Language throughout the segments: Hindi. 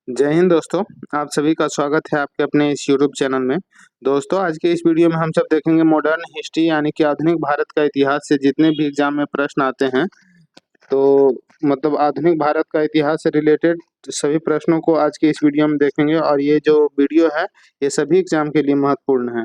जय हिंद दोस्तों। आप सभी का स्वागत है आपके अपने इस यूट्यूब चैनल में। दोस्तों, आज के इस वीडियो में हम सब देखेंगे मॉडर्न हिस्ट्री यानी कि आधुनिक भारत का इतिहास से जितने भी एग्जाम में प्रश्न आते हैं, तो मतलब आधुनिक भारत का इतिहास से रिलेटेड सभी प्रश्नों को आज के इस वीडियो में देखेंगे। और ये जो वीडियो है ये सभी एग्जाम के लिए महत्वपूर्ण है।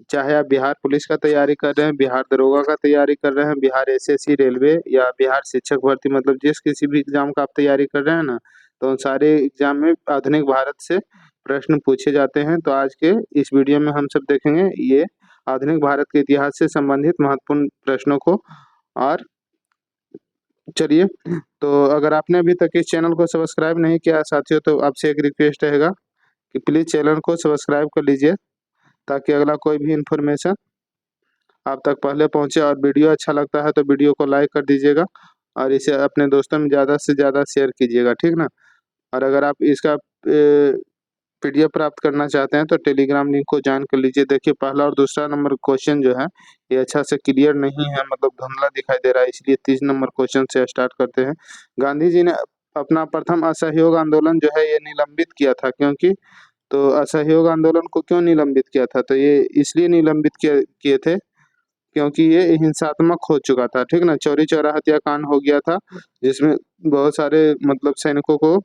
चाहे आप बिहार पुलिस का तैयारी कर रहे हैं, बिहार दरोगा का तैयारी कर रहे हैं, बिहार एसएससी रेलवे या बिहार शिक्षक भर्ती, मतलब जिस किसी भी एग्जाम का आप तैयारी कर रहे हैं ना, तो उन सारे एग्जाम में आधुनिक भारत से प्रश्न पूछे जाते हैं। तो आज के इस वीडियो में हम सब देखेंगे ये आधुनिक भारत के इतिहास से संबंधित महत्वपूर्ण प्रश्नों को। और चलिए, तो अगर आपने अभी तक इस चैनल को सब्सक्राइब नहीं किया साथियों, तो आपसे एक रिक्वेस्ट रहेगा कि प्लीज़ चैनल को सब्सक्राइब कर लीजिए, ताकि अगला कोई भी इन्फॉर्मेशन आप तक पहले पहुंचे। और वीडियो अच्छा लगता है तो वीडियो को लाइक कर दीजिएगा और इसे अपने दोस्तों में ज़्यादा से ज़्यादा शेयर कीजिएगा, ठीक ना। और अगर आप इसका पीडीएफ प्राप्त करना चाहते हैं तो टेलीग्राम लिंक को ज्वाइन कर लीजिए। देखिए, पहला और दूसरा नंबर क्वेश्चन जो है ये अच्छा से क्लियर नहीं है, मतलब धुंधला दिखाई दे रहा है, इसलिए 30 नंबर क्वेश्चन से स्टार्ट करते हैं। गांधी जी ने अपना प्रथम असहयोग आंदोलन जो है ये निलंबित किया था, क्योंकि तो असहयोग आंदोलन को क्यों निलंबित किया था, तो ये इसलिए निलंबित किए थे क्योंकि ये हिंसात्मक हो चुका था, ठीक ना। चौरी चौरा हत्याकांड हो गया था, जिसमें बहुत सारे मतलब सैनिकों को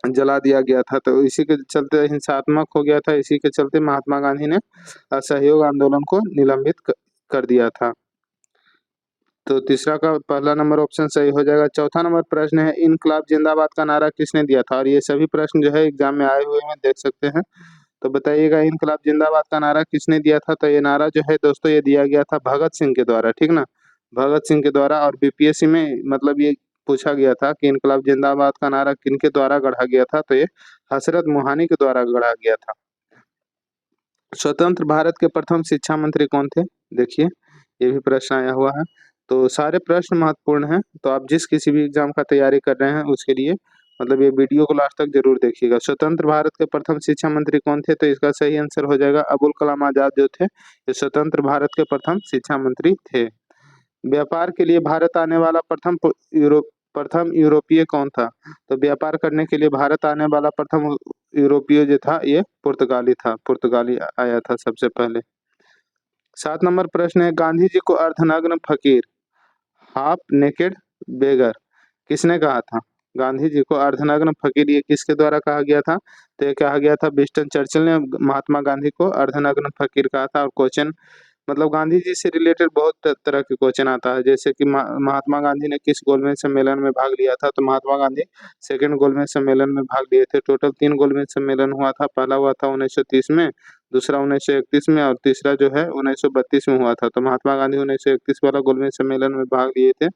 जला दिया गया था, तो इसी के चलते हिंसात्मक हो गया था। इसी के चलते महात्मा गांधी ने असहयोग आंदोलन को निलंबित कर दिया था। तो तीसरा का पहला नंबर ऑप्शन सही हो जाएगा। चौथा नंबर प्रश्न है, इनकलाब जिंदाबाद का नारा किसने दिया था। और ये सभी प्रश्न जो है एग्जाम में आए हुए हैं, देख सकते हैं। तो बताइएगा, इनकलाब जिंदाबाद का नारा किसने दिया था। तो ये नारा जो है दोस्तों ये दिया गया था भगत सिंह के द्वारा, ठीक ना, भगत सिंह के द्वारा। और बीपीएससी में मतलब ये पूछा गया था कि इनकलाब जिंदाबाद का नारा किनके द्वारा गढ़ा गया था, तो ये हसरत मोहानी के द्वारा गढ़ा गया था। स्वतंत्र भारत के प्रथम शिक्षा मंत्री कौन थे, देखिए ये भी प्रश्न आया हुआ है। तो सारे प्रश्न महत्वपूर्ण हैं, तो आप जिस किसी भी एग्जाम का तैयारी कर रहे हैं उसके लिए मतलब ये वीडियो को लास्ट तक जरूर देखिएगा। स्वतंत्र भारत के प्रथम शिक्षा मंत्री कौन थे, तो इसका सही आंसर हो जाएगा अबुल कलाम आजाद जो थे, ये स्वतंत्र भारत के प्रथम शिक्षा मंत्री थे। व्यापार के लिए भारत आने वाला प्रथम यूरोपीय कौन था। तो व्यापार करने के लिए भारत आने वाला प्रथम यूरोपीय जो था ये पुर्तगाली था, पुर्तगाली आया था सबसे पहले। 7 नंबर प्रश्न है, गांधी जी को अर्धनग्न फकीर, हाफ नेकेड बेगर किसने कहा था। गांधी जी को अर्धनग्न फकीर ये किसके द्वारा कहा गया था, तो ये कहा गया था विंस्टन चर्चिल ने महात्मा गांधी को अर्धनग्न फकीर कहा था। और क्वेश्चन मतलब गांधी जी से रिलेटेड बहुत तरह के क्वेश्चन आता है, जैसे कि महात्मा गांधी ने किस गोलमेज सम्मेलन में भाग लिया था। तो महात्मा गांधी सेकंड गोलमेज सम्मेलन में भाग लिए थे। टोटल 3 गोलमेज सम्मेलन हुआ था। पहला हुआ था 1930 में, दूसरा 1931 में, और तीसरा जो है 1932 में हुआ था। तो महात्मा गांधी 1931 वाला गोलमेज सम्मेलन में भाग लिए थे।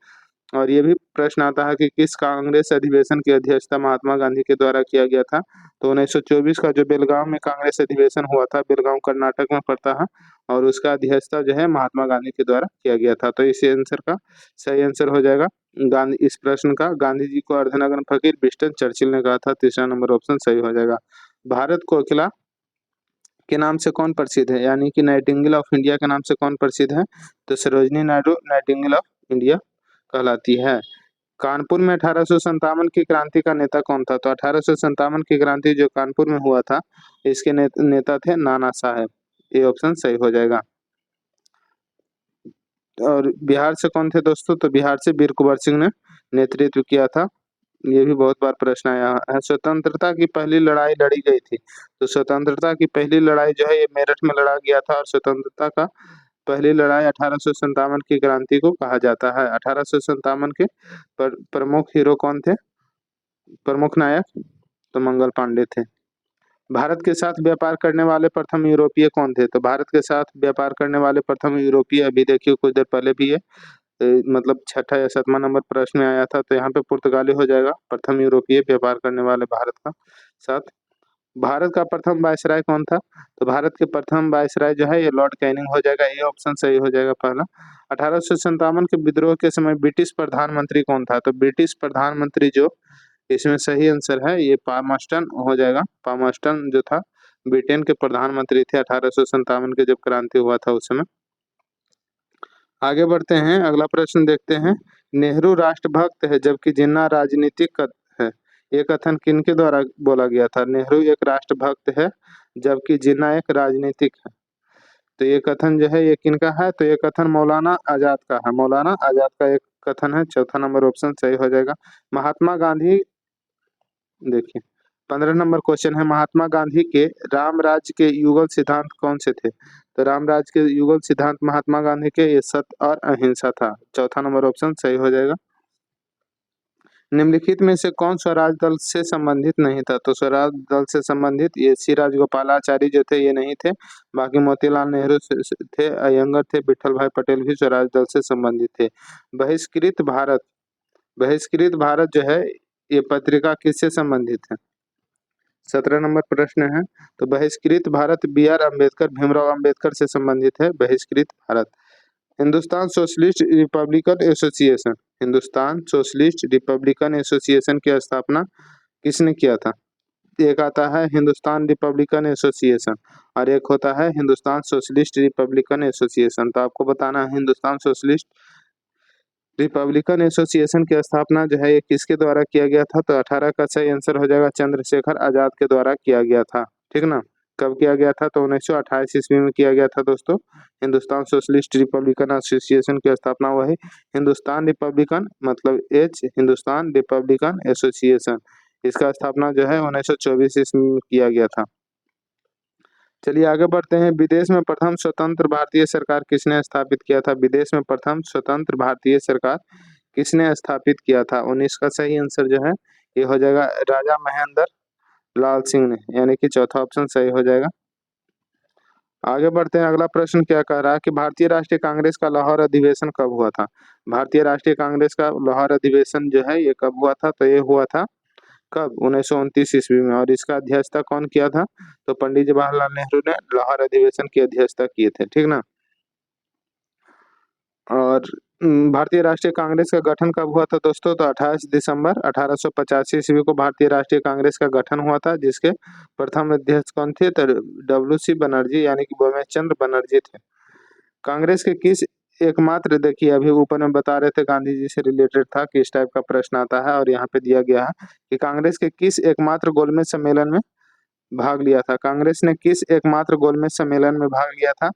और ये भी प्रश्न आता है कि किस कांग्रेस अधिवेशन की अध्यक्षता महात्मा गांधी के द्वारा किया गया था। तो 1924 का जो बेलगांव में कांग्रेस अधिवेशन हुआ था, बेलगांव कर्नाटक में पड़ता है, और उसका अध्यक्षता जो है महात्मा गांधी के द्वारा किया गया था। तो इस आंसर का सही आंसर हो जाएगा गांधी, इस प्रश्न का गांधी जी को अर्धनग्न फकीर विंस्टन चर्चिल ने कहा था। तीसरा नंबर ऑप्शन सही हो जाएगा। भारत को अकेला के नाम से कौन प्रसिद्ध है, यानी कि नाइटिंगेल ऑफ इंडिया के नाम से कौन प्रसिद्ध है, तो Sarojini Naidu Nightingale of India कहलाती है। कानपुर में 1857 की क्रांति का नेता कौन था। तो 1857 की क्रांति जो कानपुर में हुआ था, इसके नेता थे नाना साहेब, ये ऑप्शन सही हो जाएगा। और बिहार से कौन थे दोस्तों, तो बिहार से वीर कुंवर सिंह ने नेतृत्व किया था। ये भी बहुत बार प्रश्न आया है। स्वतंत्रता की पहली लड़ाई लड़ी गई थी। तो स्वतंत्रता की पहली लड़ाई जो है ये मेरठ में लड़ा गया था। और स्वतंत्रता का पहली लड़ाई 1857 की क्रांति को कहा जाता है। 1857 के प्रमुख हीरो कौन थे, प्रमुख नायक, तो मंगल पांडे थे। भारत के साथ व्यापार करने वाले प्रथम यूरोपीय कौन थे। तो भारत के साथ व्यापार करने वाले प्रथम यूरोपीय अभी देखिए कुछ देर पहले भी है, मतलब छठा या 7वां नंबर प्रश्न में आया था। तो यहाँ पे पुर्तगाली हो जाएगा, प्रथम यूरोपीय व्यापार करने वाले भारत का साथ। भारत का प्रथम वायसराय कौन था। तो भारत के प्रथम वायसराय जो है ये लॉर्ड कैनिंग हो जाएगा, ये ऑप्शन सही हो जाएगा पहला। 1857 के विद्रोह के समय ब्रिटिश प्रधानमंत्री कौन था। तो ब्रिटिश प्रधानमंत्री जो इसमें सही आंसर है ये पामस्टन हो जाएगा। पामस्टन जो था ब्रिटेन के प्रधानमंत्री थे 1857 के जब क्रांति हुआ था उस समय। आगे बढ़ते हैं, अगला प्रश्न देखते हैं। नेहरू राष्ट्रभक्त है जबकि जिन्ना राजनीतिक है, ये कथन किनके द्वारा बोला गया था? नेहरू एक राष्ट्रभक्त है जबकि जिन्ना एक राजनीतिक है। तो ये कथन जो है ये किनका है? तो ये कथन मौलाना आजाद का है। मौलाना आजाद का एक कथन है। चौथा नंबर ऑप्शन सही हो जाएगा। महात्मा गांधी, देखिए 15 नंबर क्वेश्चन है, महात्मा गांधी के राम राज्य के युगल सिद्धांत कौन से थे? तो राम राज्य के युगल सिद्धांत महात्मा गांधी के ये सत्य और अहिंसा था। चौथा नंबर ऑप्शन सही हो जाएगा। निम्नलिखित में से कौन स्वराज दल से संबंधित नहीं था? तो स्वराज दल से संबंधित ये सी राजगोपालाचारी जो थे ये नहीं थे, बाकी मोतीलाल नेहरू थे, अयंगर थे, विठल भाई पटेल भी स्वराज दल से संबंधित थे। बहिष्कृत भारत, बहिष्कृत भारत जो है ये पत्रिका किससे संबंधित है? 17 नंबर प्रश्न है। तो बहिष्कृत भारत बी आर अम्बेडकर, भीमराव अम्बेडकर से संबंधित है बहिष्कृत Bharat. Hindustan socialist Republican association, Hindustan socialist Republican association की स्थापना किसने किया था? एक आता है हिंदुस्तान रिपब्लिकन एसोसिएशन और एक होता है हिंदुस्तान सोशलिस्ट रिपब्लिकन एसोसिएशन। तो आपको बताना है हिंदुस्तान सोशलिस्ट रिपब्लिकन एसोसिएशन की स्थापना जो है ये किसके द्वारा किया गया था? तो 18 का सही आंसर हो जाएगा चंद्रशेखर आजाद के द्वारा किया गया था। ठीक ना? कब किया गया था? तो 1928 ईस्वी में किया गया था दोस्तों। हिंदुस्तान सोशलिस्ट रिपब्लिकन एसोसिएशन की स्थापना वही हिंदुस्तान रिपब्लिकन मतलब हिंदुस्तान रिपब्लिकन एसोसिएशन, इसका स्थापना जो है 1924 ईस्वी में किया गया था। चलिए आगे बढ़ते हैं। विदेश में प्रथम स्वतंत्र भारतीय सरकार किसने स्थापित किया था? विदेश में प्रथम स्वतंत्र भारतीय सरकार किसने स्थापित किया था? 19 का सही आंसर जो है ये हो जाएगा राजा महेंद्र लाल सिंह ने, यानी कि चौथा ऑप्शन सही हो जाएगा। आगे बढ़ते हैं। अगला प्रश्न क्या कह रहा है कि भारतीय राष्ट्रीय कांग्रेस का लाहौर अधिवेशन कब हुआ था? भारतीय राष्ट्रीय कांग्रेस का लाहौर अधिवेशन जो है ये कब हुआ था? तो ये हुआ था कब? 1929 ईस्वी में। और इसका अध्यक्षता कौन किया था? तो पंडित जवाहरलाल नेहरू ने लाहौर अधिवेशन की अध्यक्षता किए थे। ठीक ना? और भारतीय राष्ट्रीय कांग्रेस का गठन कब हुआ था दोस्तों? तो 28 दिसंबर 1885 ईस्वी को भारतीय राष्ट्रीय कांग्रेस का गठन हुआ था, जिसके प्रथम अध्यक्ष कौन थे? तो डब्ल्यू.सी. बनर्जी यानी कि भूपेश चंद्र बनर्जी थे। कांग्रेस के किस एकमात्र, देखिए अभी ऊपर में बता रहे थे गांधी जी से रिलेटेड था कि इस टाइप का प्रश्न आता है और यहाँ पे दिया गया है कि कांग्रेस के किस एकमात्र गोलमेज सम्मेलन में भाग लिया था? कांग्रेस ने किस एकमात्र गोलमेज सम्मेलन में भाग लिया था?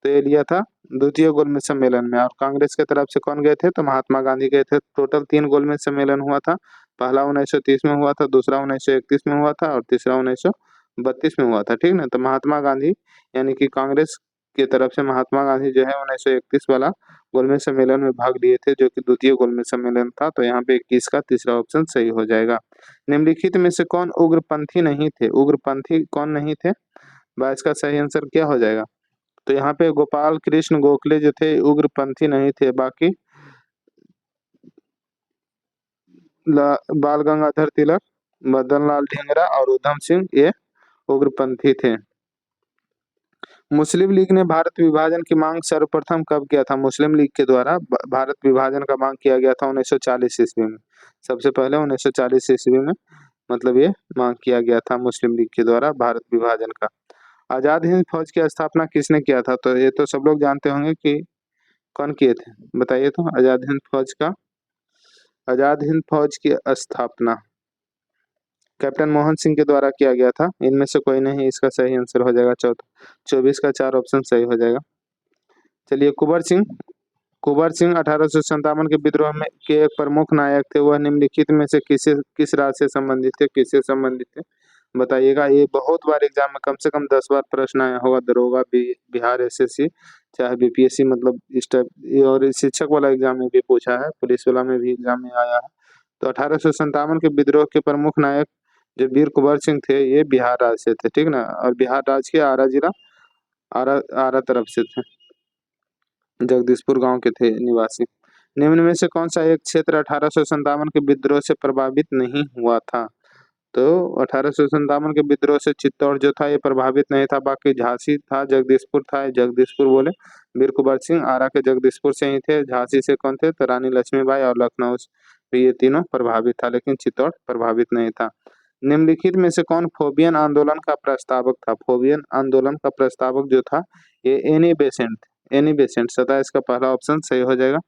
तो ये लिया था द्वितीय गोलमेज सम्मेलन में। और कांग्रेस के तरफ से कौन गए थे? तो महात्मा गांधी गए थे। टोटल 3 गोलमेज सम्मेलन हुआ था। पहला 1930 में हुआ था, दूसरा 1931 में हुआ था और तीसरा 1932 में हुआ था। ठीक ना? तो महात्मा गांधी यानी कि कांग्रेस की तरफ से महात्मा गांधी जो है 1931 वाला गोलमेज सम्मेलन में भाग लिए थे, जो कि द्वितीय गोलमेज सम्मेलन था। तो यहाँ पे 21 का तीसरा ऑप्शन सही हो जाएगा। निम्नलिखित में से कौन उग्रपंथी नहीं थे? उग्रपंथी कौन नहीं थे? 22 का सही आंसर क्या हो जाएगा? तो यहाँ पे गोपाल कृष्ण गोखले जो थे उग्रपंथी नहीं थे, बाकी बाल गंगाधर तिलक, मदन लाल ढींगरा और उधम सिंह ये उग्रपंथी थे। मुस्लिम लीग ने भारत विभाजन की मांग सर्वप्रथम कब किया था? मुस्लिम लीग के द्वारा भारत विभाजन का मांग किया गया था 1940 ईस्वी में। सबसे पहले 1940 ईस्वी में मतलब ये मांग किया गया था मुस्लिम लीग के द्वारा भारत विभाजन का। आजाद हिंद फौज की स्थापना किसने किया था? तो ये तो सब लोग जानते होंगे कि कौन किए थे, बताइए तो। आजाद हिंद फौज की स्थापना कैप्टन मोहन सिंह के द्वारा किया गया था। इनमें से कोई नहीं, इसका सही आंसर हो जाएगा चौथा। 24 का 4 ऑप्शन सही हो जाएगा। चलिए कुंवर सिंह 1857 के विद्रोह में के एक प्रमुख नायक थे। वह निम्नलिखित में से किस राज्य से संबंधित थे? किससे संबंधित थे बताइएगा। ये बहुत बार एग्जाम में कम से कम 10 बार प्रश्न आया होगा। दरोगा बिहार एसएससी चाहे बीपीएससी, मतलब इस टाइप, और शिक्षक वाला एग्जाम में भी पूछा है, पुलिस वाला में भी एग्जाम में आया है। तो 1857 के विद्रोह के प्रमुख नायक जो वीर कुंवर सिंह थे ये बिहार राज्य से थे। ठीक ना? और बिहार राज्य के आरा जिला आरा तरफ से थे, जगदीशपुर गांव के थे निवासी। निम्न में से कौन सा एक क्षेत्र 1857 के विद्रोह से प्रभावित नहीं हुआ था? तो 1857 के विद्रोह से चित्तौड़ जो था ये प्रभावित नहीं था, बाकी झांसी था, जगदीशपुर था। जगदीशपुर बोले वीर कुंवर सिंह आरा के जगदीशपुर से ही थे। झांसी से कौन थे? तो रानी लक्ष्मीबाई और लखनऊ से, ये तीनों प्रभावित था, लेकिन चित्तौड़ प्रभावित नहीं था। निम्नलिखित में से कौन फोबियन आंदोलन का प्रस्तावक था? फोबियन आंदोलन का प्रस्तावक जो था ये एनी बेसेंट। एनी बेसेंट 27 का पहला ऑप्शन सही हो जाएगा।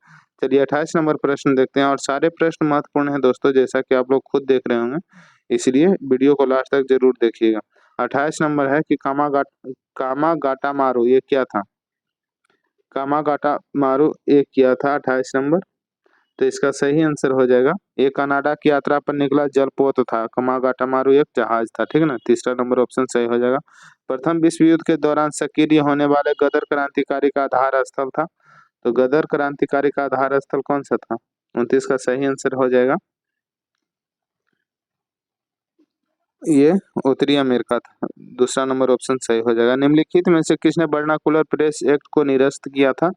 चलिए 28 नंबर प्रश्न देखते हैं। और सारे प्रश्न महत्वपूर्ण हैं दोस्तों, जैसा कि आप लोग खुद देख रहे होंगे। इसलिए वीडियो को लास्ट तक जरूर देखिएगा। 28 नंबर है कि कामागाटा मारू ये क्या था? कामागाटा मारू ये क्या था 28 नंबर? तो इसका सही आंसर हो जाएगा, ये कनाडा की यात्रा पर निकला जलपोत था। कामागाटा मारू एक जहाज था, ठीक है ना। तीसरा नंबर ऑप्शन सही हो जाएगा। प्रथम विश्व युद्ध के दौरान सक्रिय होने वाले गदर क्रांतिकारी का आधार स्थल था। तो गदर क्रांतिकारी का आधार स्थल कौन सा था? 29 का सही आंसर हो जाएगा, ये उत्तरी अमेरिका था। दूसरा नंबर ऑप्शन सही हो जाएगा। निम्नलिखित में से किसने वर्नाकुलर प्रेस एक्ट को निरस्त किया था?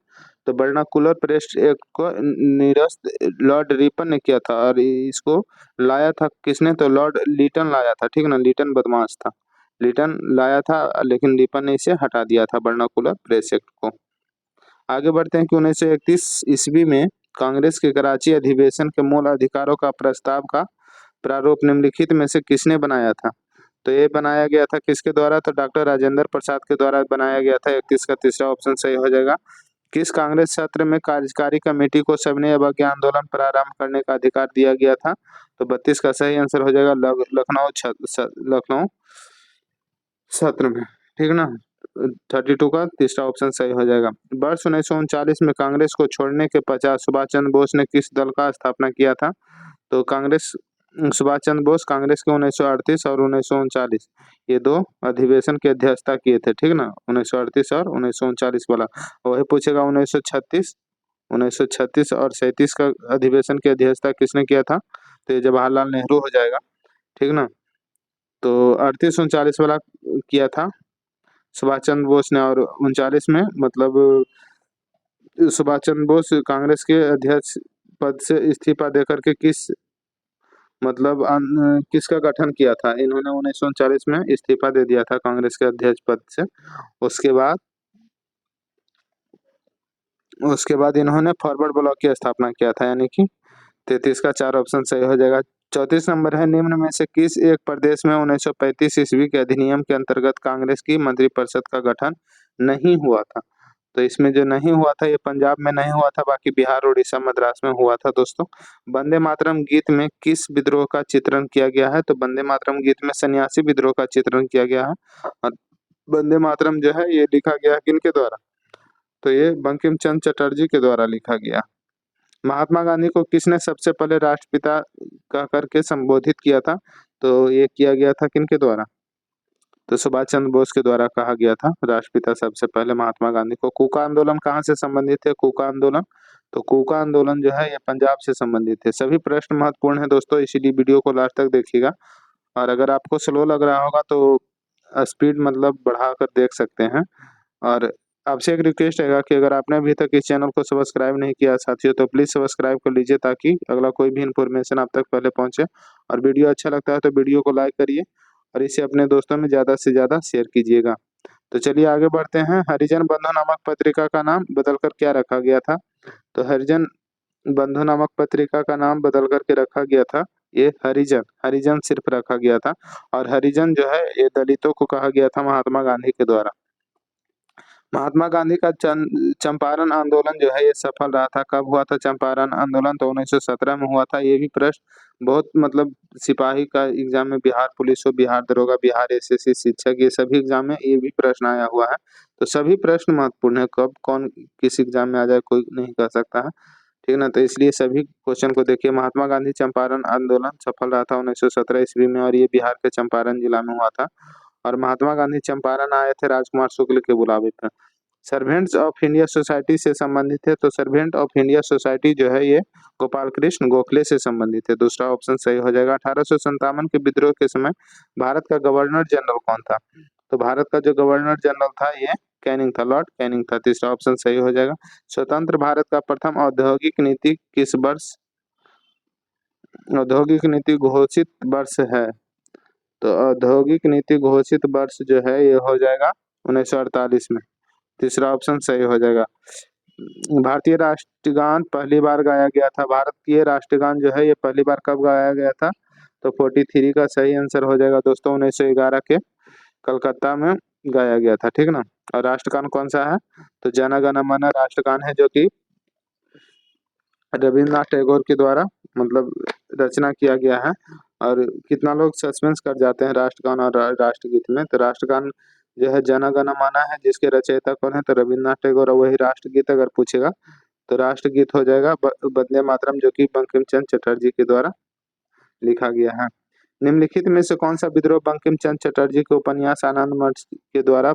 तो वर्नाकुलर प्रेस एक्ट को निरस्त लॉर्ड रिपन ने किया था, और इसको लाया था किसने? तो लॉर्ड लीटन लाया था, ठीक ना। लीटन बदमाश था, लीटन लाया था, लेकिन रिपन ने इसे हटा दिया था वर्नाकुलर प्रेस एक्ट को। आगे बढ़ते हैं कि 1931 ईस्वी में कांग्रेस के कराची अधिवेशन के मूल अधिकारों का प्रस्ताव का प्रारूप निम्नलिखित में से किसने बनाया था? तो ये बनाया गया था किसके द्वारा? तो डॉक्टर राजेंद्र प्रसाद के द्वारा बनाया गया था। 31 का तीसरा ऑप्शन सही हो जाएगा। किस कांग्रेस सत्र में कार्यकारी कमेटी को सविनय अवज्ञा आंदोलन प्रारंभ करने का अधिकार दिया गया था? तो 32 का सही आंसर हो जाएगा, लखनऊ सत्र में, ठीक ना। 32 का तीसरा ऑप्शन सही हो जाएगा। वर्ष 1939 में कांग्रेस को छोड़ने के पश्चात सुभाष चंद्र बोस ने किस दल का स्थापना किया था? तो सुभाष चंद्र बोस कांग्रेस के 1938 और 1939 ये दो अधिवेशन की अध्यक्षता किए थे, ठीक ना। 1938 और 1939 वाला। वही पूछेगा 1936 और 37 का अधिवेशन की अध्यक्षता किसने किया था? तो ये जवाहरलाल नेहरू हो जाएगा, ठीक ना। तो 38-39 वाला किया था सुभाष चंद्र बोस ने, और 39 में मतलब सुभाष चंद्र बोस कांग्रेस के अध्यक्ष पद से इस्तीफा देकर के किसका गठन किया था? इन्होंने 1939 में इस्तीफा दे दिया था कांग्रेस के अध्यक्ष पद से। उसके बाद इन्होंने फॉरवर्ड ब्लॉक की स्थापना किया था, यानी कि 33 का 4 ऑप्शन सही हो जाएगा। 34 नंबर है, निम्न में से किस एक प्रदेश में 1935 ईस्वी के अधिनियम के अंतर्गत कांग्रेस की मंत्रिपरिषद का गठन नहीं हुआ था? तो इसमें जो नहीं हुआ था, ये पंजाब में नहीं हुआ था, बाकी बिहार, उड़ीसा, मद्रास में हुआ था। दोस्तों, वंदे मातरम गीत में किस विद्रोह का चित्रण किया गया है? तो वंदे मातरम गीत में सन्यासी विद्रोह का चित्रण किया गया है। और वंदे मातरम जो है ये लिखा गया किनके द्वारा? तो ये बंकिम चंद्र चटर्जी के द्वारा लिखा गया। महात्मा गांधी को किसने सबसे पहले राष्ट्रपिता कह करके संबोधित किया था? तो ये किया गया था किनके द्वारा? तो सुभाष चंद्र बोस के द्वारा कहा गया था राष्ट्रपिता सबसे पहले महात्मा गांधी को। कूका आंदोलन कहाँ से संबंधित है? कूका आंदोलन, तो कूका आंदोलन जो है ये पंजाब से संबंधित है। सभी प्रश्न महत्वपूर्ण है दोस्तों, इसीलिए वीडियो को लास्ट तक देखिएगा। और अगर आपको स्लो लग रहा होगा तो स्पीड मतलब बढ़ाकर देख सकते हैं। और आपसे एक रिक्वेस्ट है कि अगर आपने अभी तक इस चैनल को सब्सक्राइब नहीं किया साथियों, तो प्लीज सब्सक्राइब कर लीजिए, ताकि अगला कोई भी इन्फॉर्मेशन आप तक पहले पहुंचे। और वीडियो अच्छा लगता है तो वीडियो को लाइक करिए, और इसे अपने दोस्तों में ज़्यादा से ज़्यादा शेयर कीजिएगा। तो चलिए आगे बढ़ते हैं। हरिजन बंधु नामक पत्रिका का नाम बदलकर क्या रखा गया था? तो हरिजन बंधु नामक पत्रिका का नाम बदल करके रखा गया था ये हरिजन सिर्फ रखा गया था। और हरिजन जो है ये दलितों को कहा गया था महात्मा गांधी के द्वारा। महात्मा गांधी का चंपारण आंदोलन जो है ये सफल रहा था। कब हुआ था चंपारण आंदोलन? तो 1917 में हुआ था। ये भी प्रश्न बहुत मतलब सिपाही का एग्जाम में, बिहार पुलिस हो, बिहार दरोगा, बिहार एसएससी शिक्षक, ये सभी एग्जाम में ये भी प्रश्न आया हुआ है। तो सभी प्रश्न महत्वपूर्ण है, कब कौन किस एग्जाम में आ जाए कोई नहीं कह सकता है, ठीक ना। तो इसलिए सभी क्वेश्चन को देखिए। महात्मा गांधी चंपारण आंदोलन सफल रहा था 1917 ईस्वी में, और ये बिहार के चंपारण जिला में हुआ था। और महात्मा गांधी चंपारण आए थे राजकुमार शुक्ल के बुलावे पर। सर्वेंट्स ऑफ इंडिया सोसाइटी से संबंधित है, तो सर्वेंट ऑफ इंडिया सोसाइटी जो है ये गोपाल कृष्ण गोखले से संबंधित है। दूसरा ऑप्शन सही हो जाएगा। 1857 के विद्रोह के समय भारत का गवर्नर जनरल कौन था? तो भारत का जो गवर्नर जनरल था ये कैनिंग था, लॉर्ड कैनिंग था। तीसरा ऑप्शन सही हो जाएगा। स्वतंत्र भारत का प्रथम औद्योगिक नीति किस वर्ष औद्योगिक नीति घोषित वर्ष है? तो औद्योगिक नीति घोषित वर्ष जो है ये हो जाएगा 1948 में। तीसरा ऑप्शन सही हो जाएगा। भारतीय राष्ट्रगान पहली बार गाया गया था, भारतीय राष्ट्रगान जो है ये पहली बार कब गाया गया था? तो 43 का सही आंसर हो जाएगा दोस्तों, 1911 के कलकत्ता में गाया गया था, ठीक ना। और राष्ट्रगान कौन सा है? तो जन गण मन राष्ट्रगान है, जो कि रविन्द्रनाथ टैगोर के द्वारा मतलब रचना किया गया है। और कितना लोग सस्पेंस कर जाते हैं राष्ट्रगान और राष्ट्रगीत में। तो राष्ट्रगान जो है जन गण मन है, जिसके रचयिता कौन है, तो रविन्द्रनाथ टैगोर। और वही राष्ट्रगीत अगर पूछेगा तो राष्ट्रगीत हो जाएगा वंदे मातरम, जो कि बंकिम चंद्र चटर्जी के द्वारा लिखा गया है। निम्नलिखित में से कौन सा विद्रोह बंकिम चंद्र चटर्जी के उपन्यास आनंद मठ के द्वारा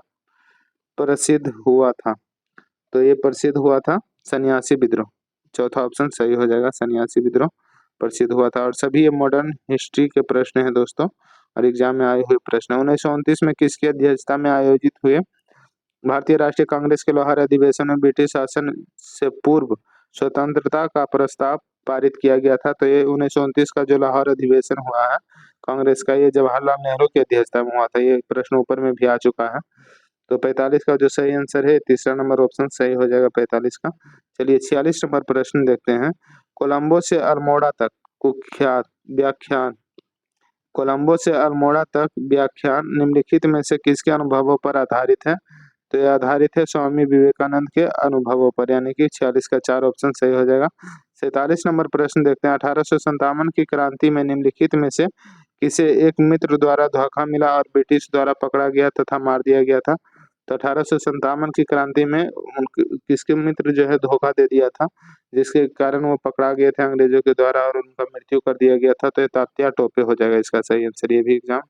प्रसिद्ध हुआ था? तो ये प्रसिद्ध हुआ था सन्यासी विद्रोह। चौथा ऑप्शन सही हो जाएगा, सन्यासी विद्रोह प्रसिद्ध हुआ था। और सभी ये मॉडर्न हिस्ट्री के प्रश्न हैं दोस्तों, और एग्जाम में आए हुए प्रश्न। 1929 में किसकी अध्यक्षता में आयोजित हुए भारतीय राष्ट्रीय कांग्रेस के लोहार अधिवेशन में ब्रिटिश शासन से पूर्व स्वतंत्रता का प्रस्ताव पारित किया गया था? तो ये 1929 का जो लाहौर अधिवेशन हुआ है कांग्रेस का, ये जवाहरलाल नेहरू की अध्यक्षता में हुआ था। ये प्रश्न ऊपर में भी आ चुका है। तो 45 का जो सही आंसर है, तीसरा नंबर ऑप्शन सही हो जाएगा 45 का। चलिए 46 नंबर प्रश्न देखते हैं। कोलंबो से अल्मोड़ा तक कुख्यात व्याख्यान कोलंबो से अल्मोड़ा तक व्याख्यान निम्नलिखित में से किसके अनुभवों पर आधारित है? तो यह आधारित है स्वामी विवेकानंद के अनुभवों पर, यानी कि 46 का 4 ऑप्शन सही हो जाएगा। 47 नंबर प्रश्न देखते हैं। 1857 की क्रांति में निम्नलिखित में से किसे एक मित्र द्वारा धोखा मिला और ब्रिटिश द्वारा पकड़ा गया तथा मार दिया गया था? तो 1857 की क्रांति में किसके मित्र जो है धोखा दे दिया था, जिसके कारण वो पकड़ा गए थे अंग्रेजों के द्वारा और उनका मृत्यु कर दिया गया था? तो ये तात्या टोपे हो जाएगा इसका सही आंसर। ये भी एग्जाम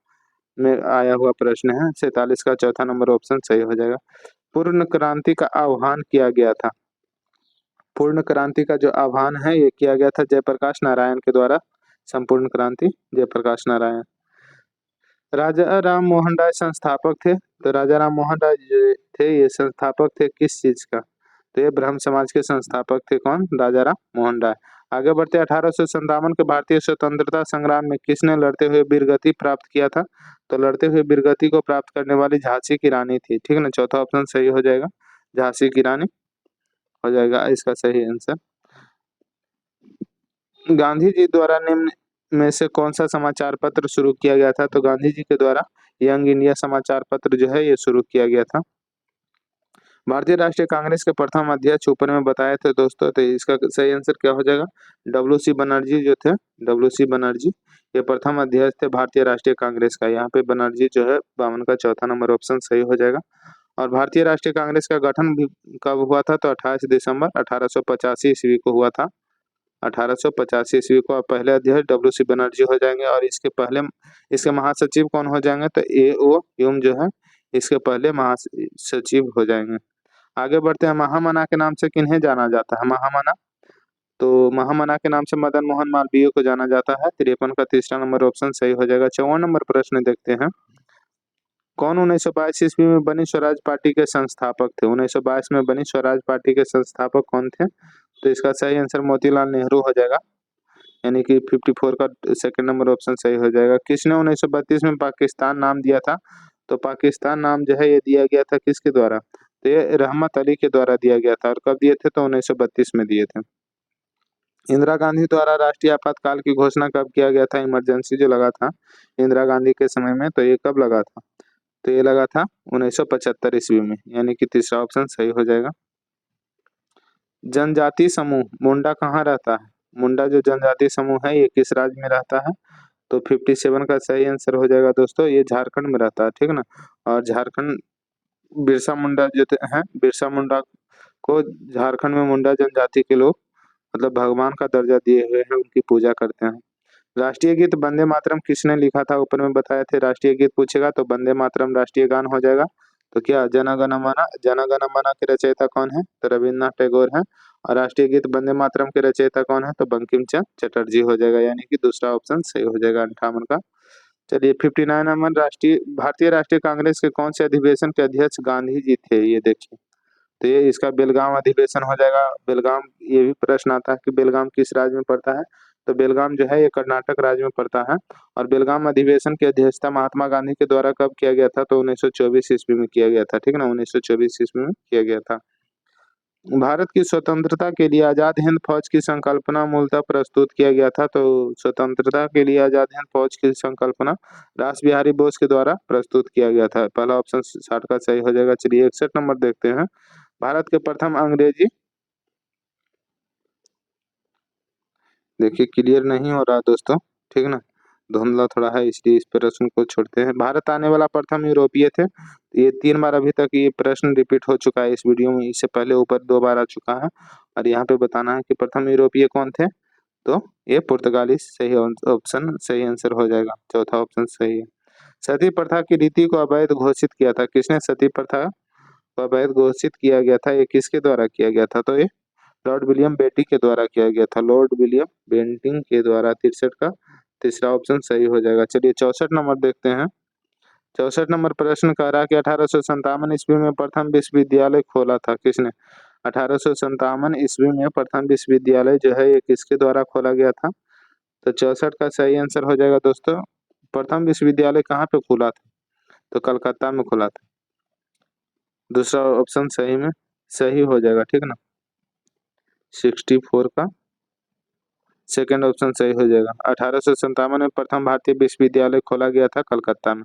में आया हुआ प्रश्न है। 47 का चौथा नंबर ऑप्शन सही हो जाएगा। पूर्ण क्रांति का आह्वान किया गया था। पूर्ण क्रांति का जो आह्वान है ये किया गया था जयप्रकाश नारायण के द्वारा। संपूर्ण क्रांति जयप्रकाश नारायण। राजा राम मोहन राय संस्थापक थे। तो राजा राम मोहन राय जो थे ये संस्थापक थे किस चीज का? तो ये ब्रह्म समाज के संस्थापक थे। कौन? राजा राम मोहन राय। आगे बढ़ते 1857 के भारतीय स्वतंत्रता संग्राम में किसने लड़ते हुए वीरगति प्राप्त किया था? तो लड़ते हुए वीरगति को प्राप्त करने वाली झांसी की रानी थी। ठीक है ना, चौथा ऑप्शन सही हो जाएगा, झांसी की रानी हो जाएगा इसका सही आंसर। गांधी जी द्वारा निम्न में से कौन सा समाचार पत्र शुरू किया गया था? तो गांधी जी के द्वारा यंग इंडिया समाचार पत्र जो है ये शुरू किया गया था। भारतीय राष्ट्रीय कांग्रेस के प्रथम अध्यक्ष ऊपर में बताए थे दोस्तों, तो इसका सही आंसर क्या हो जाएगा? डब्ल्यू.सी. बनर्जी जो थे, डब्ल्यू.सी. बनर्जी ये प्रथम अध्यक्ष थे भारतीय राष्ट्रीय कांग्रेस का। यहाँ पे बनर्जी जो है 52 का चौथा नंबर ऑप्शन सही हो जाएगा। और भारतीय राष्ट्रीय कांग्रेस का गठन भी कब हुआ था? तो 28 दिसंबर 1885 ईस्वी को हुआ था। 1885 ईस्वी को। पहले अध्यक्ष डब्ल्यू.सी. बनर्जी हो जाएंगे और इसके महासचिव कौन हो जाएंगे? तो ए.ओ. ह्यूम जो है इसके पहले महासचिव हो जाएंगे। आगे बढ़ते हैं। महामना के नाम से किन्हें जाना जाता है? महामना, तो महामना के नाम से मदन मोहन मालवीय को जाना जाता है। 53 का तीसरा नंबर ऑप्शन सही हो जाएगा। 54 नंबर प्रश्न देखते हैं। कौन 1922 ईस्वी में बनी स्वराज पार्टी के संस्थापक थे? 1922 में बनी स्वराज पार्टी के संस्थापक कौन थे? तो इसका सही आंसर मोतीलाल नेहरू हो जाएगा, यानी कि 54 का सेकंड नंबर ऑप्शन सही हो जाएगा। किसने 1932 में पाकिस्तान नाम दिया था? तो पाकिस्तान नाम जो है ये दिया गया था किसके द्वारा? तो ये रहमत अली के द्वारा दिया गया था। और कब दिए थे? तो 1932 में दिए थे। इंदिरा गांधी द्वारा राष्ट्रीय आपातकाल की घोषणा कब किया गया था? इमरजेंसी जो लगा था इंदिरा गांधी के समय में, तो ये कब लगा था? तो ये लगा था 1975 ईस्वी में, यानी कि तीसरा ऑप्शन सही हो जाएगा। जनजाति समूह मुंडा कहाँ रहता है? मुंडा जो जनजाति समूह है ये किस राज्य में रहता है? तो 57 का सही आंसर हो जाएगा दोस्तों, ये झारखंड में रहता है। ठीक है ना, और झारखंड बिरसा मुंडा जो हैं, बिरसा मुंडा को झारखंड में मुंडा जनजाति के लोग मतलब भगवान का दर्जा दिए हुए हैं, उनकी पूजा करते हैं। राष्ट्रीय गीत वंदे मातरम किसने लिखा था? ऊपर में बताए थे। राष्ट्रीय गीत पूछेगा तो वंदे मातरम राष्ट्रीय गान हो जाएगा। तो क्या जन गण मन के रचयिता कौन है? तो रविन्द्रनाथ टैगोर हैं। और राष्ट्रीय गीत वंदे मातरम के रचयिता कौन है? तो बंकिम चंद्र चटर्जी हो जाएगा, यानी कि दूसरा ऑप्शन सही हो जाएगा 58 का। चलिए 59 नंबर भारतीय राष्ट्रीय कांग्रेस के कौन से अधिवेशन के अध्यक्ष गांधी जी थे? ये देखिए, तो ये इसका बेलगाम अधिवेशन हो जाएगा। बेलगाम, ये भी प्रश्न आता है कि बेलगाम किस राज्य में पड़ता है? तो बेलगाम जो है ये कर्नाटक राज्य में पड़ता है। और बेलगाम अधिवेशन की अध्यक्षता महात्मा गांधी के द्वारा कब किया गया था? तो 1924 ईस्वी में किया गया था। ठीक है ना, 1924 ईस्वी में किया गया था। भारत की स्वतंत्रता के लिए आजाद हिंद फौज की संकल्पना मूलतः प्रस्तुत किया गया था। तो स्वतंत्रता के लिए आजाद हिंद फौज की संकल्पना रास बिहारी बोस के द्वारा प्रस्तुत किया गया था। पहला ऑप्शन 60 का सही हो जाएगा। चलिए 61 नंबर देखते हैं। भारत के प्रथम अंग्रेजी, देखिए क्लियर नहीं हो रहा दोस्तों, ठीक ना, धुंधला थोड़ा है इसलिए इस प्रश्न को छोड़ते हैं। भारत आने वाला प्रथम यूरोपीय थे। ये 3 बार अभी तक ये प्रश्न रिपीट हो चुका है इस वीडियो में, इससे पहले ऊपर 2 बार आ चुका है और यहाँ पे बताना है कि प्रथम यूरोपीय कौन थे। तो ये पुर्तगाली सही ऑप्शन सही आंसर हो जाएगा, चौथा ऑप्शन सही है। सती प्रथा की रीति को अवैध घोषित किया था, किसने सती प्रथा को अवैध घोषित किया गया था, ये किसके द्वारा किया गया था, तो ये लॉर्ड विलियम बेंटिंग के द्वारा किया गया था, लॉर्ड विलियम बेंटिंग के द्वारा। 63 का तीसरा ऑप्शन सही हो जाएगा। चलिए 64 नंबर देखते हैं। 64 नंबर प्रश्न कह रहा है कि 1857 ईस्वी में प्रथम विश्वविद्यालय खोला था, किसने। 1857 ईस्वी में प्रथम विश्वविद्यालय जो है ये किसके द्वारा खोला गया था, तो 64 का सही आंसर हो जाएगा दोस्तों। प्रथम विश्वविद्यालय कहाँ पे खुला था, तो कलकत्ता में खुला था। दूसरा ऑप्शन सही में सही हो जाएगा, ठीक ना। 64 का सेकंड ऑप्शन सही हो जाएगा। 1857 में प्रथम भारतीय विश्वविद्यालय खोला गया था कलकत्ता में।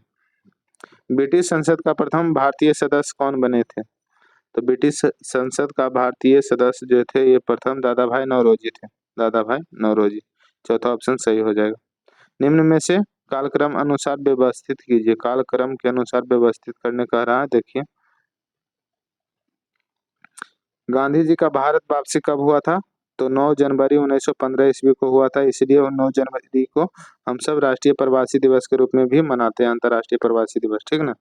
ब्रिटिश संसद का प्रथम भारतीय सदस्य कौन बने थे, तो ब्रिटिश संसद का भारतीय सदस्य जो थे ये प्रथम दादा भाई नौरोजी थे, दादा भाई नौरोजी। चौथा ऑप्शन सही हो जाएगा। निम्न में से कालक्रम अनुसार व्यवस्थित कीजिए, कालक्रम के अनुसार व्यवस्थित करने कह रहा है, देखिए। गांधी जी का भारत वापसी कब हुआ था, तो 9 जनवरी 1915 ईस्वी को हुआ था, इसलिए 9 जनवरी को हम सब राष्ट्रीय प्रवासी दिवस के रूप में भी मनाते हैं, अंतर्राष्ट्रीय प्रवासी दिवस, ठीक ना।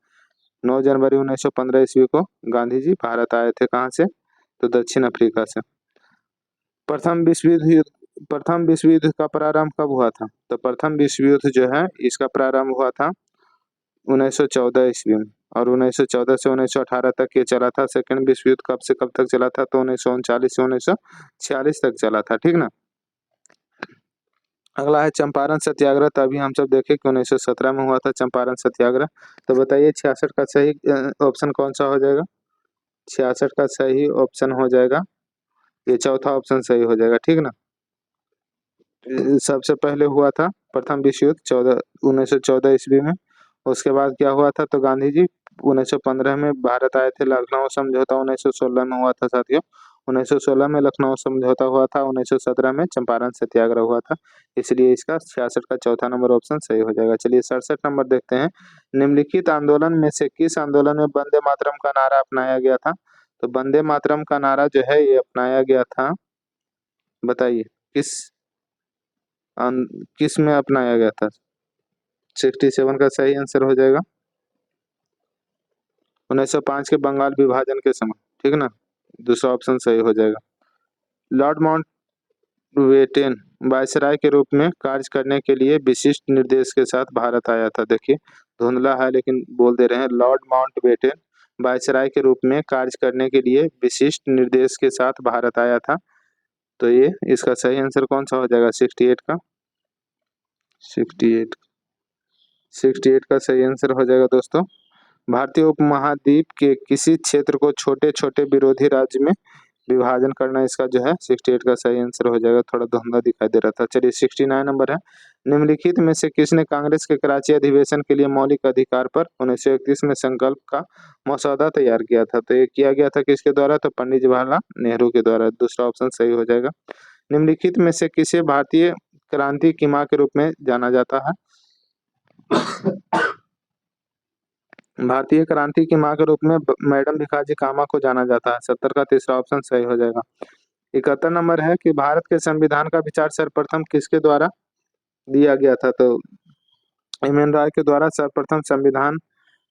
9 जनवरी 1915 ईस्वी को गांधी जी भारत आए थे, कहाँ से, तो दक्षिण अफ्रीका से। प्रथम विश्व युद्ध का प्रारंभ कब हुआ था, तो प्रथम विश्व युद्ध जो है इसका प्रारंभ हुआ था 1914 ईस्वी में, और 1914 से 1918 तक ये चला था। सेकंड विश्व युद्ध कब से कब तक चला था, तो 1939 से 1946 तक चला था, ठीक ना। अगला है चंपारण सत्याग्रह, तभी हम सब देखे कि 1917 में हुआ था चंपारण सत्याग्रह। तो बताइए 66 का सही ऑप्शन कौन सा हो जाएगा, 66 का सही ऑप्शन हो जाएगा ये चौथा ऑप्शन सही हो जाएगा, ठीक ना। सबसे पहले हुआ था प्रथम विश्व युद्ध 1914 ईस्वी में। उसके बाद क्या हुआ था, तो गांधी जी 1915 में भारत आए थे, लखनऊ समझौता 1916 में हुआ था साथियों। 1916 में लखनऊ समझौता हुआ था, 1917 में चंपारण सत्याग्रह हुआ था, इसलिए इसका 66 का चौथा नंबर ऑप्शन सही हो जाएगा। चलिए 67 नंबर देखते हैं। निम्नलिखित आंदोलन में से किस आंदोलन में वंदे मातरम का नारा अपनाया गया था, तो वंदे मातरम का नारा जो है ये अपनाया गया था, बताइए किस में अपनाया गया था। 67 का सही आंसर हो जाएगा 1905 के बंगाल विभाजन के समय, ठीक ना। दूसरा ऑप्शन सही हो जाएगा। लॉर्ड माउंटबेटन वायसराय के रूप में कार्य करने के लिए विशिष्ट निर्देश के साथ भारत आया था, देखिए धुंधला है लेकिन बोल दे रहे हैं, लॉर्ड माउंटबेटन वायसराय के रूप में कार्य करने के लिए विशिष्ट निर्देश के साथ भारत आया था, तो ये इसका सही आंसर कौन सा हो जाएगा, 68 का 68 68 का सही आंसर हो जाएगा दोस्तों। भारतीय उपमहाद्वीप के किसी क्षेत्र को छोटे छोटे विरोधी राज्य में विभाजन करना इसका जो है 68 का सही आंसर हो जाएगा, थोड़ा धुंधला दिखाई दे रहा था। चलिए 69 नंबर है। निम्नलिखित में से किसने कांग्रेस के कराची अधिवेशन के लिए मौलिक अधिकार पर 1931 में संकल्प का मसौदा तैयार किया था, तो ये किया गया था किसके द्वारा, तो पंडित जवाहरलाल नेहरू के द्वारा। दूसरा ऑप्शन सही हो जाएगा। निम्नलिखित में से किसे भारतीय क्रांति की मां के रूप में जाना जाता है, भारतीय क्रांति की मां के रूप में मैडम भिखाजी कामा को जाना जाता है। 70 का तीसरा ऑप्शन सही हो जाएगा। 71 नंबर है कि भारत के संविधान का विचार सर्वप्रथम किसके द्वारा दिया गया था, तो एम.एन. राय के द्वारा सर्वप्रथम संविधान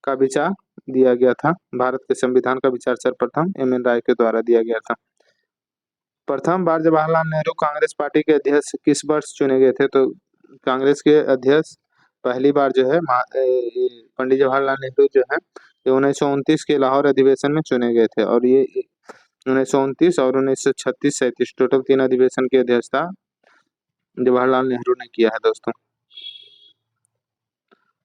का विचार दिया गया था। भारत के संविधान का विचार सर्वप्रथम एम.एन. राय के द्वारा दिया गया था। प्रथम बार जवाहरलाल नेहरू कांग्रेस पार्टी के अध्यक्ष किस वर्ष चुने गए थे, तो कांग्रेस के अध्यक्ष पहली बार जो है पंडित जवाहरलाल नेहरू जो है ये 1929 के लाहौर अधिवेशन में चुने गए थे, और ये 1929 और 1936-37 टोटल 3 अधिवेशन की अध्यक्षता जवाहरलाल नेहरू ने किया है दोस्तों।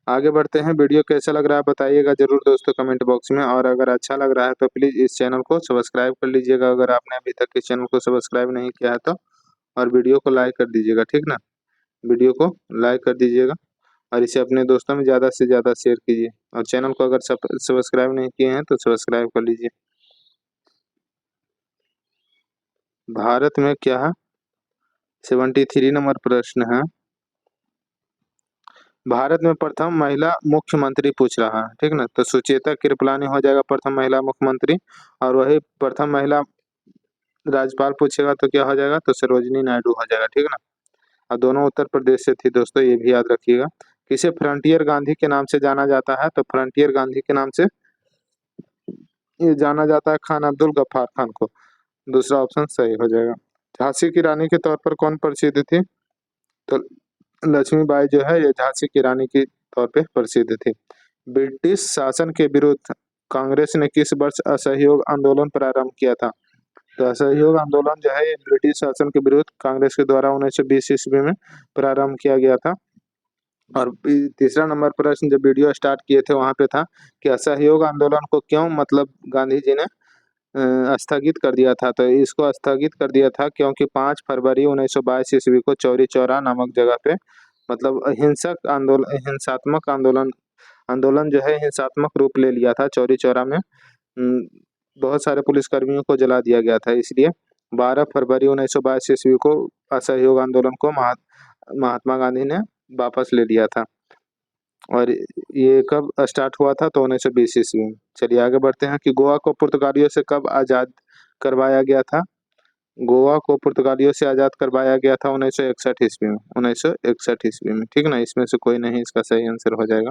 आगे बढ़ते हैं। वीडियो कैसा लग रहा है बताइएगा जरूर दोस्तों कमेंट बॉक्स में, और अगर अच्छा लग रहा है तो प्लीज इस चैनल को सब्सक्राइब कर लीजिएगा अगर आपने अभी तक इस चैनल को सब्सक्राइब नहीं किया है तो, और वीडियो को लाइक कर दीजिएगा, ठीक ना। वीडियो को लाइक कर दीजिएगा और इसे अपने दोस्तों में ज़्यादा से ज़्यादा शेयर कीजिए, और चैनल को अगर सब्सक्राइब नहीं किए हैं तो सब्सक्राइब कर लीजिए। भारत में क्या है, 73 नंबर प्रश्न है। भारत में प्रथम महिला मुख्यमंत्री पूछ रहा है, ठीक ना। तो सुचेता कृपलानी हो जाएगा प्रथम महिला मुख्यमंत्री। और वही प्रथम महिला राज्यपाल पूछेगा तो क्या हो जाएगा, तो सरोजिनी नायडू हो जाएगा, ठीक ना। और दोनों उत्तर प्रदेश से थी दोस्तों, ये भी याद रखिएगा। किसे फ्रंटियर गांधी के नाम से जाना जाता है, तो फ्रंटियर गांधी के नाम से ये जाना जाता है खान अब्दुल गफ्फार खान को। दूसरा ऑप्शन सही हो जाएगा। झांसी की रानी के तौर पर कौन प्रसिद्ध थी, तो लक्ष्मीबाई जो है ये झांसी की रानी के तौर पे प्रसिद्ध थी। ब्रिटिश शासन के विरुद्ध कांग्रेस ने किस वर्ष असहयोग आंदोलन प्रारंभ किया था, तो असहयोग आंदोलन जो है ये ब्रिटिश शासन के विरुद्ध कांग्रेस के द्वारा 1920 ईस्वी में प्रारंभ किया गया था। और तीसरा नंबर प्रश्न जब वीडियो स्टार्ट किए थे वहां पे था कि असहयोग आंदोलन को क्यों मतलब गांधी जी ने स्थगित कर दिया था, तो इसको स्थगित कर दिया था क्योंकि 5 फरवरी 1922 ईस्वी को चौरी चौरा नामक जगह पे मतलब हिंसात्मक आंदोलन आंदोलन जो है हिंसात्मक रूप ले लिया था। चौरी चौरा में बहुत सारे पुलिसकर्मियों को जला दिया गया था, इसलिए 12 फरवरी 1922 ईस्वी को असहयोग आंदोलन को महात्मा गांधी ने वापस ले लिया था। और ये कब स्टार्ट हुआ था, तो 1920 ईस्वी में। चलिए आगे बढ़ते हैं कि गोवा को पुर्तगालियों से कब आजाद करवाया गया था। गोवा को पुर्तगालियों से आजाद करवाया गया था 1961 ईस्वी में, 1961 ईस्वी में, ठीक ना। इसमें से कोई नहीं इसका सही आंसर हो जाएगा।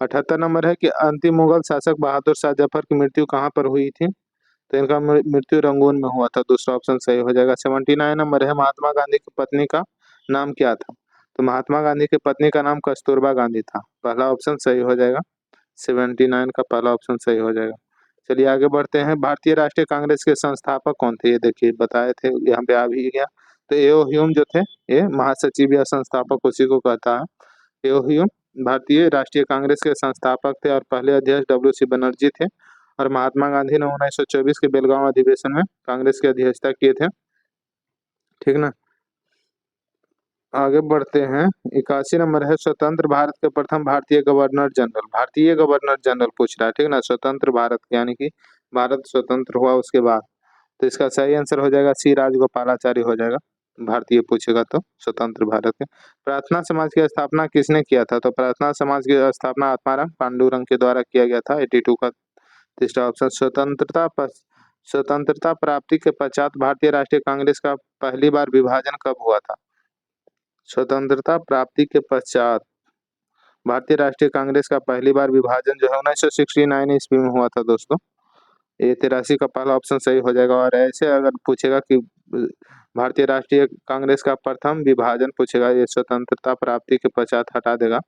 78 नंबर है कि अंतिम मुगल शासक बहादुर शाह जफर की मृत्यु कहाँ पर हुई थी, तो इनका मृत्यु रंगून में हुआ था। दूसरा ऑप्शन सही हो जाएगा। 79 नंबर है महात्मा गांधी की पत्नी का नाम क्या था, तो महात्मा गांधी की पत्नी का नाम कस्तूरबा गांधी था। पहला ऑप्शन सही हो जाएगा, 79 का पहला ऑप्शन सही हो जाएगा। चलिए आगे बढ़ते हैं। भारतीय राष्ट्रीय कांग्रेस के संस्थापक कौन थे, ये देखिए बताए थे, यहाँ पे आ भी गया। तो एओ ह्यूम जो थे ये महासचिव या संस्थापक उसी को कहता है। एओ ह्यूम भारतीय राष्ट्रीय कांग्रेस के संस्थापक थे और पहले अध्यक्ष डब्ल्यू.सी. बनर्जी थे। और महात्मा गांधी ने 1924 के बेलगांव अधिवेशन में कांग्रेस की अध्यक्षता किए थे, ठीक ना। आगे बढ़ते हैं। 81 नंबर है स्वतंत्र भारत के प्रथम भारतीय गवर्नर जनरल, भारतीय गवर्नर जनरल पूछ रहा है, ठीक ना। स्वतंत्र भारत यानी कि भारत स्वतंत्र हुआ उसके बाद, तो इसका सही आंसर हो जाएगा सी राजगोपालाचारी हो जाएगा। भारतीय पूछेगा तो स्वतंत्र भारत के। प्रार्थना समाज की स्थापना किसने किया था, तो प्रार्थना समाज की स्थापना आत्माराम पांडुरंग के द्वारा किया गया था। 82 का तीसरा ऑप्शन। स्वतंत्रता प्राप्ति के पश्चात भारतीय राष्ट्रीय कांग्रेस का पहली बार विभाजन कब हुआ था, स्वतंत्रता प्राप्ति के पश्चात भारतीय राष्ट्रीय कांग्रेस का पहली बार विभाजन जो है 1969 ईस्वी में हुआ था दोस्तों। ये 83 का पहला ऑप्शन सही हो जाएगा। और ऐसे अगर पूछेगा कि भारतीय राष्ट्रीय कांग्रेस का प्रथम विभाजन पूछेगा, ये स्वतंत्रता प्राप्ति के पश्चात हटा देगा,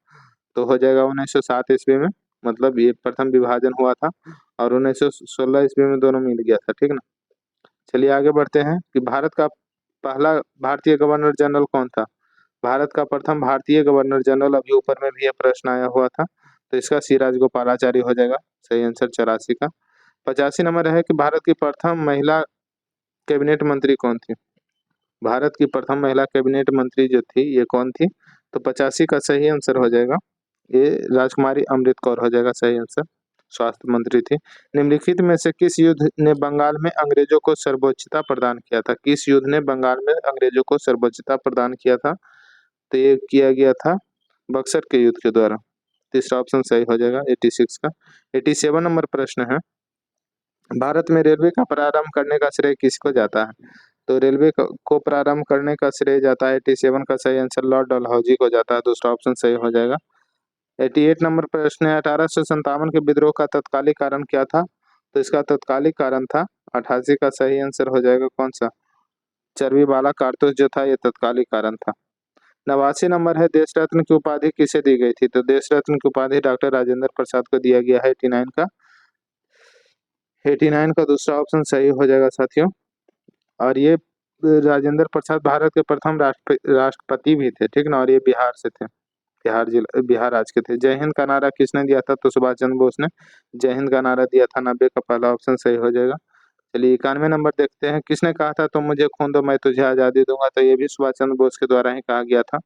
तो हो जाएगा 1907 ईस्वी में। मतलब ये प्रथम विभाजन हुआ था और 1916 ईस्वी में दोनों मिल गया था, ठीक ना। चलिए आगे बढ़ते हैं कि भारत का पहला भारतीय गवर्नर जनरल कौन था। भारत का प्रथम भारतीय गवर्नर जनरल, अभी ऊपर में भी ये प्रश्न आया हुआ था, तो इसका सी राजगोपालाचारी हो जाएगा। सही आंसर 84 का। 85 नंबर है कि भारत की प्रथम महिला कैबिनेट मंत्री कौन थी, भारत की प्रथम महिला कैबिनेट मंत्री जो थी ये कौन थी, तो 85 का सही आंसर हो जाएगा, ये राजकुमारी अमृत कौर हो जाएगा सही आंसर। स्वास्थ्य मंत्री थी। निम्नलिखित में से किस युद्ध ने बंगाल में अंग्रेजों को सर्वोच्चता प्रदान किया था, किस युद्ध ने बंगाल में अंग्रेजों को सर्वोच्चता प्रदान किया था, तो ये किया गया था बक्सर के युद्ध के द्वारा। तीसरा ऑप्शन सही हो जाएगा 86 का। 87 नंबर प्रश्न है भारत में रेलवे का प्रारंभ करने का श्रेय किसको जाता है, तो रेलवे को प्रारंभ करने का श्रेय जाता है 87 का सही आंसर लॉर्ड डलहौजी को जाता है। दूसरा ऑप्शन सही हो जाएगा। 88 नंबर प्रश्न है 1857 के विद्रोह का तत्कालिक कारण क्या था, तो इसका तत्कालिक कारण था 88 का सही आंसर हो जाएगा कौन सा, चर्बी वाला कारतूस जो था ये तत्कालिक कारण था। 89 नंबर है देश रत्न की उपाधि किसे दी गई थी, तो देश रत्न की उपाधि डॉक्टर राजेंद्र प्रसाद को दिया गया है। 89 का दूसरा ऑप्शन सही हो जाएगा साथियों। और ये राजेंद्र प्रसाद भारत के प्रथम राष्ट्रपति भी थे, ठीक ना। और ये बिहार से थे, बिहार राज्य के थे। जय हिंद का नारा किसने दिया था, तो सुभाष चंद्र बोस ने जय हिंद का नारा दिया था। 90 का पहला ऑप्शन सही हो जाएगा। चलिए 91 नंबर देखते हैं किसने कहा था तुम मुझे खून दो मैं तुझे आजादी दूंगा, तो ये भी सुभाष चंद्र बोस के द्वारा ही कहा गया था।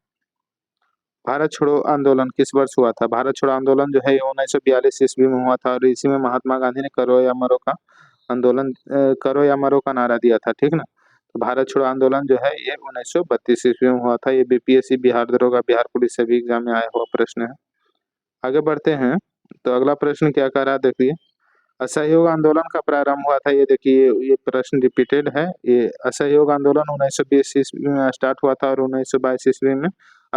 भारत छोड़ो आंदोलन किस वर्ष हुआ था, भारत छोड़ो आंदोलन जो है 1942 ईस्वी में हुआ था और इसी में महात्मा गांधी ने करो या मरो का आंदोलन करो या मरो का नारा दिया था, ठीक ना। तो भारत छोड़ो आंदोलन जो है ये 1932 ईस्वी में हुआ था। ये बीपीएससी, बिहार दरोगा, बिहार पुलिस सभी एग्जाम में आया हुआ प्रश्न है। आगे बढ़ते हैं। तो अगला प्रश्न क्या कह रहा है देखिए, असहयोग आंदोलन का प्रारंभ हुआ था। ये देखिए ये प्रश्न रिपीटेड है। ये असहयोग आंदोलन 1920 ईस्वी में स्टार्ट हुआ था और 1922 ईस्वी में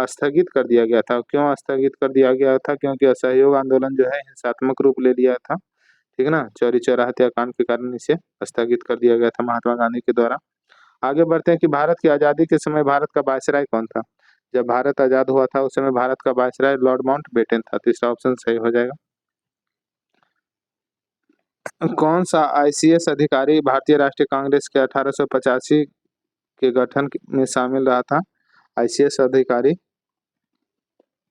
स्थगित कर दिया गया था। क्यों स्थगित कर दिया गया था? क्योंकि असहयोग आंदोलन जो है हिंसात्मक रूप ले लिया था, ठीक है ना। चौरी चौरा हत्याकांड के कारण इसे स्थगित कर दिया गया था महात्मा गांधी के द्वारा। आगे बढ़ते हैं कि भारत की आजादी के समय भारत का वायसराय कौन था? जब भारत आजाद हुआ था उस समय भारत का वायसराय लॉर्ड माउंटबेटन था। तीसरा ऑप्शन सही हो जाएगा। कौन सा आईसीएस अधिकारी भारतीय राष्ट्रीय कांग्रेस के 1885 के गठन में शामिल रहा था? आईसीएस अधिकारी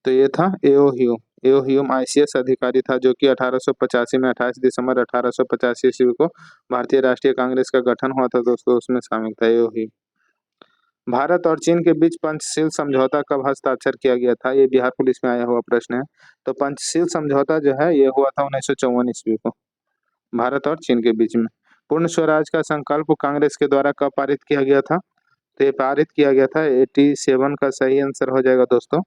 तो ये था एओ ह्यूम। एओ ह्यूम आईसीएस अधिकारी था जो कि 1885 में 28 दिसंबर 1885 ईस्वी को भारतीय राष्ट्रीय कांग्रेस का गठन हुआ था दोस्तों, उसमें शामिल था एओ ह्यूम। भारत और चीन के बीच पंचशील समझौता कब हस्ताक्षर किया गया था? ये बिहार पुलिस में आया हुआ प्रश्न है। तो पंचशील समझौता जो है ये हुआ था 1954 ईस्वी को भारत और चीन के बीच में। पूर्ण स्वराज का संकल्प कांग्रेस के द्वारा कब पारित किया गया था? तो ये पारित किया गया था 87 का सही आंसर हो जाएगा दोस्तों।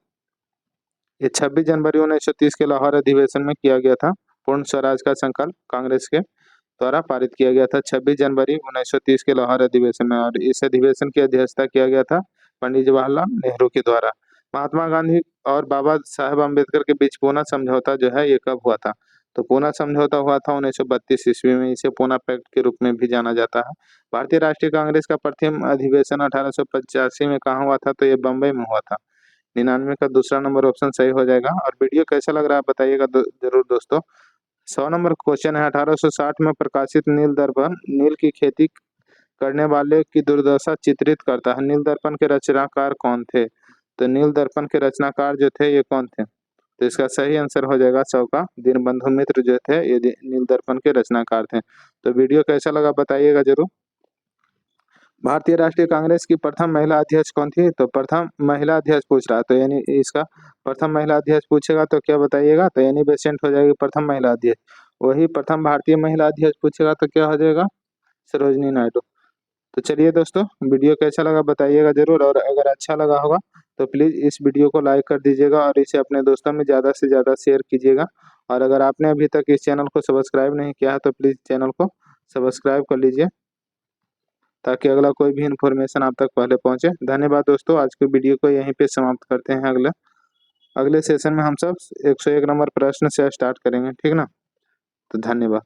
ये 26 जनवरी 1930 के लाहौर अधिवेशन में किया गया था। पूर्ण स्वराज का संकल्प कांग्रेस के द्वारा पारित किया गया था 26 जनवरी 1930 के लाहौर अधिवेशन में, और इस अधिवेशन की अध्यक्षता किया गया था पंडित जवाहरलाल नेहरू के द्वारा। महात्मा गांधी और बाबा साहेब अम्बेडकर के बीच पूना समझौता जो है ये कब हुआ था? तो पूना समझौता हुआ था 1932 ईस्वी में। इसे पूना पैक्ट के रूप में भी जाना जाता है। भारतीय राष्ट्रीय कांग्रेस का प्रथम अधिवेशन 1885 में कहाँ हुआ था? तो ये बम्बई में हुआ था। 99 का दूसरा नंबर ऑप्शन सही हो जाएगा। और वीडियो कैसा लग रहा है बताइएगा जरूर दोस्तों। 100 नंबर क्वेश्चन है। 1860 में प्रकाशित नील दर्पण नील की खेती करने वाले की दुर्दशा चित्रित करता है। नील दर्पण के रचनाकार कौन थे? तो नील दर्पण के रचनाकार जो थे ये कौन थे? तो इसका सही आंसर हो जाएगा 100 का दीनबंधु मित्र जो थे ये नील दर्पण के रचनाकार थे। तो वीडियो कैसा लगा बताइएगा जरूर। भारतीय राष्ट्रीय कांग्रेस की प्रथम महिला अध्यक्ष कौन थी? तो प्रथम महिला अध्यक्ष पूछ रहा है, तो यानी इसका प्रथम महिला अध्यक्ष पूछेगा तो क्या बताइएगा? तो एनी बेसेंट हो जाएगी प्रथम महिला अध्यक्ष। वही प्रथम भारतीय महिला अध्यक्ष पूछेगा तो क्या हो जाएगा? सरोजनी नायडू। तो चलिए दोस्तों, वीडियो कैसा लगा बताइएगा जरूर, और अगर अच्छा लगा होगा तो प्लीज़ इस वीडियो को लाइक कर दीजिएगा और इसे अपने दोस्तों में ज़्यादा से ज़्यादा शेयर कीजिएगा। और अगर आपने अभी तक इस चैनल को सब्सक्राइब नहीं किया है तो प्लीज़ चैनल को सब्सक्राइब कर लीजिए ताकि अगला कोई भी इन्फॉर्मेशन आप तक पहले पहुंचे। धन्यवाद दोस्तों। आज के वीडियो को यहीं पे समाप्त करते हैं। अगले सेशन में हम सब 101 नंबर प्रश्न से स्टार्ट करेंगे, ठीक ना। तो धन्यवाद।